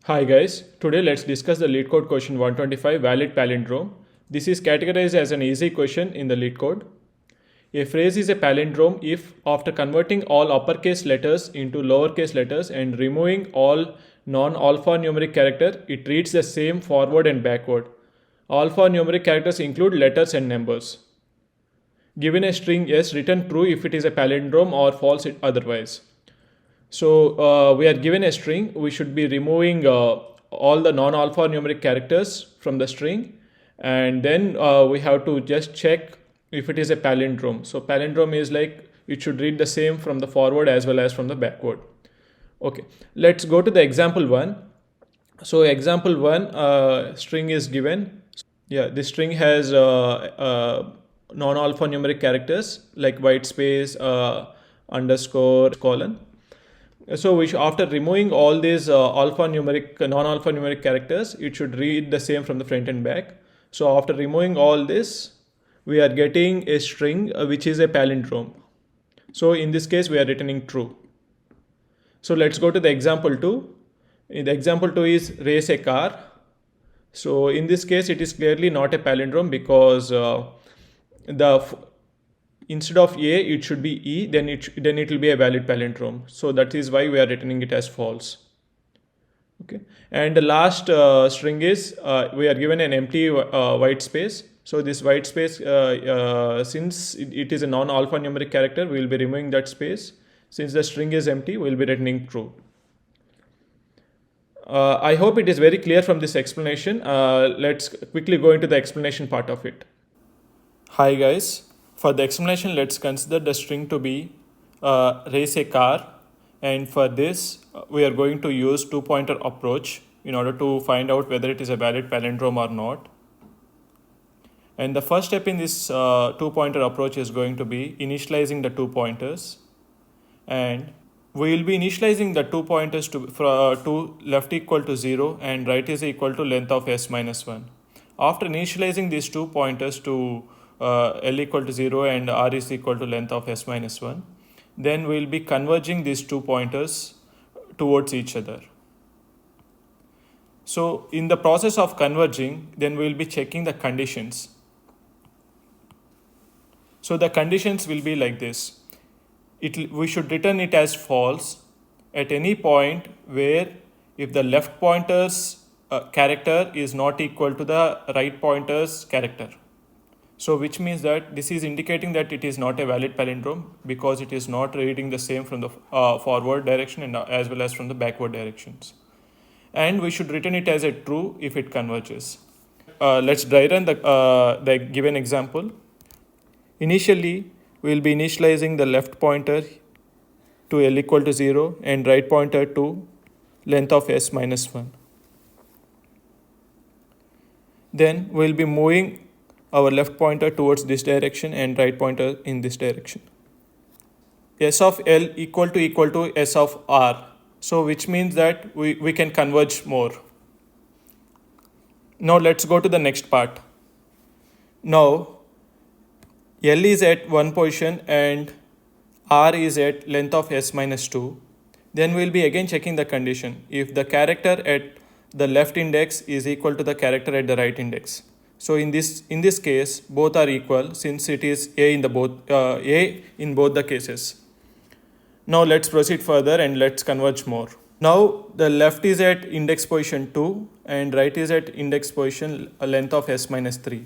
Hi guys, today let's discuss the LeetCode question 125 valid palindrome. This is categorized as an easy question in the LeetCode. A phrase is a palindrome if, after converting all uppercase letters into lowercase letters and removing all non-alphanumeric character, it reads the same forward and backward. Alphanumeric characters include letters and numbers. Given a string S, return true if it is a palindrome or false otherwise. So we are given a string. We should be removing all the non-alphanumeric characters from the string, and then we have to just check if it is a palindrome. So palindrome is like it should read the same from the forward as well as from the backward. Okay, let's go to the example one. So example one, string is given. Yeah, this string has non-alphanumeric characters like white space, underscore, colon. So after removing all these non-alphanumeric characters, it should read the same from the front and back. So after removing all this, we are getting a string which is a palindrome. So in this case, we are returning true. So let's go to the example 2. In the example 2 is race a car. So in this case, it is clearly not a palindrome because instead of A, it should be E, then it will be a valid palindrome. So that is why we are returning it as false. Okay, and the last string is we are given an empty white space. So this white space, since it is a non-alphanumeric character, we will be removing that space. Since the string is empty, we will be returning true. I hope it is very clear from this explanation. Let's quickly go into the explanation part of it. Hi guys. For the explanation, let's consider the string to be race a car, and for this we are going to use two-pointer approach in order to find out whether it is a valid palindrome or not. And the first step in this two-pointer approach is going to be initializing the two pointers, and we will be initializing the two pointers to left equal to 0 and right is equal to length of s minus 1. After initializing these two pointers to L equal to 0 and R is equal to length of S minus 1. Then we will be converging these two pointers towards each other. So in the process of converging, then we will be checking the conditions. So the conditions will be like this. We should return it as false at any point where if the left pointer's character is not equal to the right pointer's character. So which means that this is indicating that it is not a valid palindrome because it is not reading the same from the forward direction and as well as from the backward directions. And we should return it as a true if it converges. Let's dry run the given example. Initially, we will be initializing the left pointer to L equal to 0 and right pointer to length of S minus 1. Then we will be moving our left pointer towards this direction and right pointer in this direction. S of L equal to S of R. So which means that we can converge more. Now let's go to the next part. Now L is at one position and R is at length of S minus 2. Then we'll be again checking the condition. If the character at the left index is equal to the character at the right index. So in this case, both are equal since it is A in both the cases. Now let's proceed further and let's converge more. Now the left is at index position 2 and right is at index position length of S minus 3.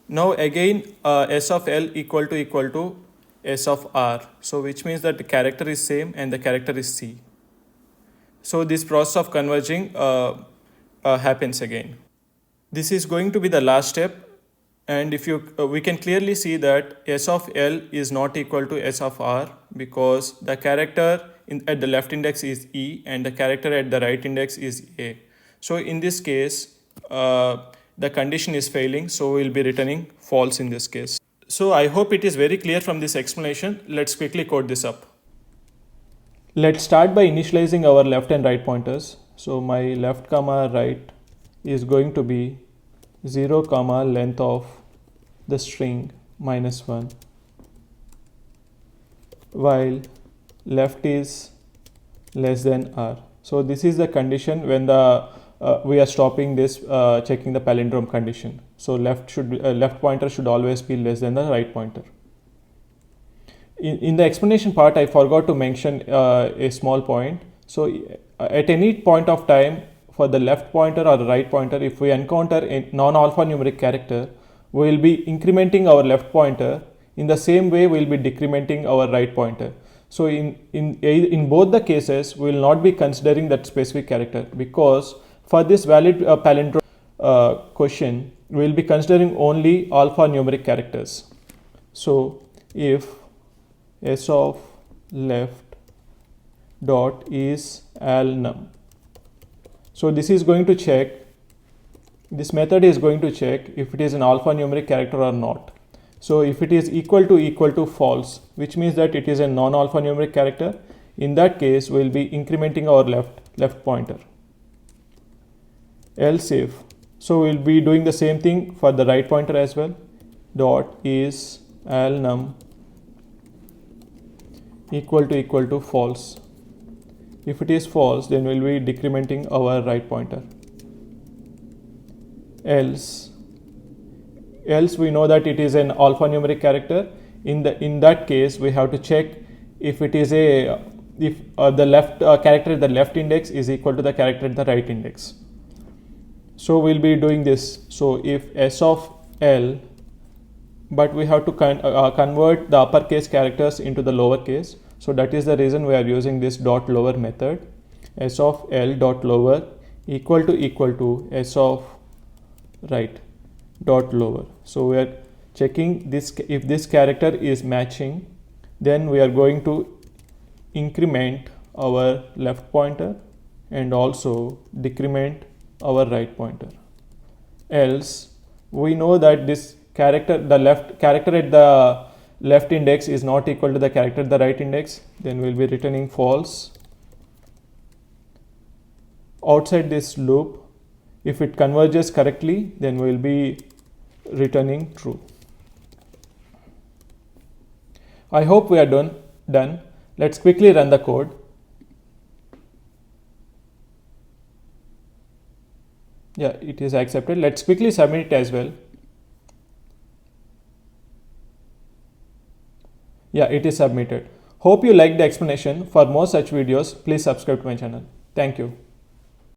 Now again S of L equal to S of R. So which means that the character is same and the character is C. So this process of converging happens again. This is going to be the last step, and if we can clearly see that S of L is not equal to S of R because the character at the left index is E and the character at the right index is A. So in this case, the condition is failing, so we will be returning false in this case. So I hope it is very clear from this explanation. Let's quickly code this up. Let's start by initializing our left and right pointers. So my left comma right is going to be 0 comma length of the string minus 1, while left is less than R. So this is the condition when the we are stopping this checking the palindrome condition. So left pointer should always be less than the right pointer. In the explanation part, I forgot to mention a small point. So at any point of time, for the left pointer or the right pointer, if we encounter a non-alphanumeric character, we will be incrementing our left pointer. In the same way, we will be decrementing our right pointer. So in both the cases, we will not be considering that specific character, because for this valid palindrome question, we will be considering only alphanumeric characters. So if s of left dot is alnum, so this is going to check, this method is going to check if it is an alphanumeric character or not. So if it is equal to false, which means that it is a non-alphanumeric character, in that case we will be incrementing our left pointer. Else if, so we will be doing the same thing for the right pointer as well. Dot is alnum equal to false. If it is false, then we will be decrementing our right pointer. Else we know that it is an alphanumeric character. In that case, we have to check if it is the left character at the left index is equal to the character at the right index. So we'll be doing this. So if s of l, but we have to convert the uppercase characters into the lowercase. So that is the reason we are using this dot lower method. S of l dot lower equal to s of right dot lower. So we are checking this, if this character is matching, then we are going to increment our left pointer and also decrement our right pointer. Else we know that this character, the left character at the left index is not equal to the character at the right index, then we'll be returning false. Outside this loop, if it converges correctly, then we will be returning true. I hope we are done. Let's quickly run the code. Yeah, it is accepted. Let's quickly submit it as well. Yeah, it is submitted. Hope you liked the explanation. For more such videos, please subscribe to my channel. Thank you.